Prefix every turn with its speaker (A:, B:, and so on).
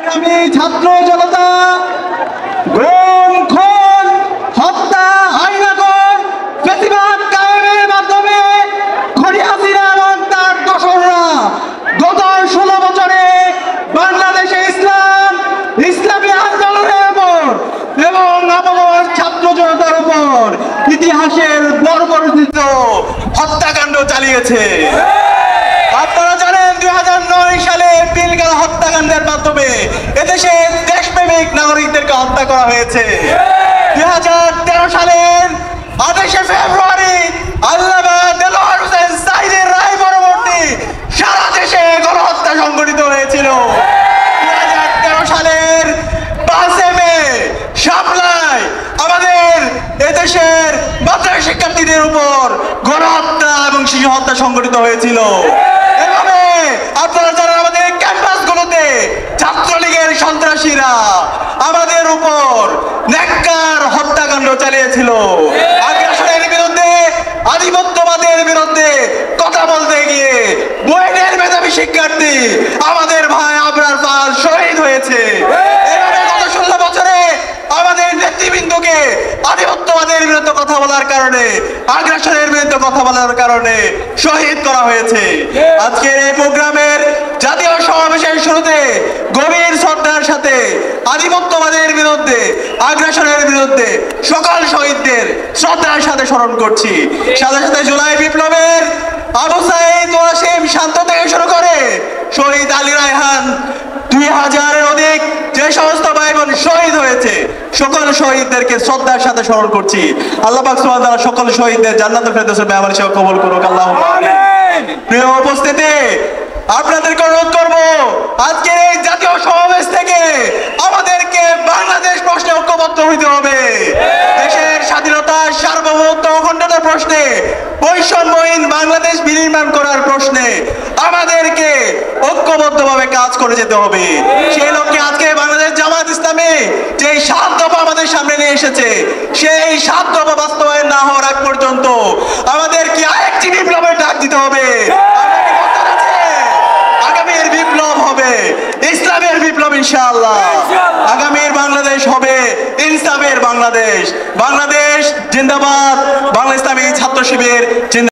A: আমি ছাত্র জনতা গুম খুন হত্যা আইনাগর ফ্যাসিবাদ কায়েমের মাধ্যমে খনি হাসিনা এবং তার দোসররা গত 16 বছরে বাংলাদেশে ইসলামী আন্দোলনের উপর এবং আমাদের ছাত্র জনতার উপর ইতিহাসের বর্বরোচিত হত্যাকাণ্ড চালিয়েছে। আপনারা জানেন 2009 সালে পিলখানা হত্যাকাণ্ডের মাধ্যমে এদেশে দেশপ্রেমিক নাগরিকদেরকে হত্যা করা হয়েছে। 2013 সালের 28 ফেব্রুয়ারি আল্লামা দেলোয়ার হোসেন সাঈদীর রায় পরবর্তী সারা দেশে গণহত্যা সংঘটিত হয়েছিল। 2013 সালের 5 মে শাপলায় আমাদের এদেশের মাদ্রাসা শিক্ষার্থীদের উপর গণহত্যা এবং শিশু হত্যা সংঘটিত হয়েছিল। এভাবে আপনারা জানেন আমাদের ক্যাম্পাসগুলোতে ছাত্রলীগের সন্ত্রাসীরা আমাদের উপর নেককার হত্যাকাণ্ড চালিয়েছিল। আগ্রাসনের বিরুদ্ধে আধিপত্যবাদের বিরুদ্ধে কথা বলতে গিয়ে বুয়েটের মেধাবী শিক্ষার্থী আমাদের ভাই আবরার পাল শহীদ হয়েছে। এভাবে গত 16 বছরে আমাদের নেতৃবৃন্দকে আধিপত্যবাদের বিরুদ্ধে কথা বলার কারণে আগ্রাসনের বিরুদ্ধে কথা বলার কারণে শহীদ করা হয়েছে। আজকের এই প্রোগ্রামের জাতীয় সমাবেশের শুরুতে গভীর শ্রদ্ধার সাথে আধিপত্যবাদের বিরুদ্ধে আগ্রাসনের বিরুদ্ধে সকল শহীদদের শ্রদ্ধার সাথে স্মরণ করছি। সাথে সাথে জুলাই বিপ্লবের আবু সাঈদ ওয়াসিম শান্ত থেকে শুরু করে শহীদ আলী রায়হান 2000-এর অধিক যে সমস্ত ভাই বোন শহীদ হয়েছে সকল শহীদদেরকে শ্রদ্ধার সাথে স্মরণ করছি। আল্লাহ পাক সুবহানাহু ওয়া তাআলা সকল শহীদদের জান্নাতুল ফেরদৌসের মেহমান হিসেবে কবুল করুক। আল্লাহুম্মা আমিন। প্রিয় উপস্থিতি, আপনাদেরকে অনুরোধ করব আজকের এই জাতীয় সমাবেশ থেকে আমাদেরকে বাংলাদেশ প্রশ্নে ঐক্যবদ্ধ হইতে হবে। দেশের স্বাধীনতা সার্বভৌমত্ব অখণ্ডতার প্রশ্নে বৈষম্যহীন বাংলাদেশ বিনির্মাণ করার প্রশ্নে আমাদেরকে ঐক্যবদ্ধভাবে কাজ করে যেতে হবে। সেই লক্ষ্যে আজকে বাংলাদেশ জামাত ইসলামী যে 7 দফা আমাদের সামনে নিয়ে এসেছে সেই 7 দফা বাস্তবায়ন না হওয়ার আগ পর্যন্ত আমাদেরকে আরেকটি বিপ্লবের ডাক দিতে হবে। আগামীর বিপ্লব হবে ইসলামের বিপ্লব ইনশাআল্লাহ। আগামীর বাংলাদেশ হবে ইনসাফের বাংলাদেশ। বাংলাদেশ জিন্দাবাদ। বাংলা ইসলামী ছাত্র শিবির জিন্দাবাদ।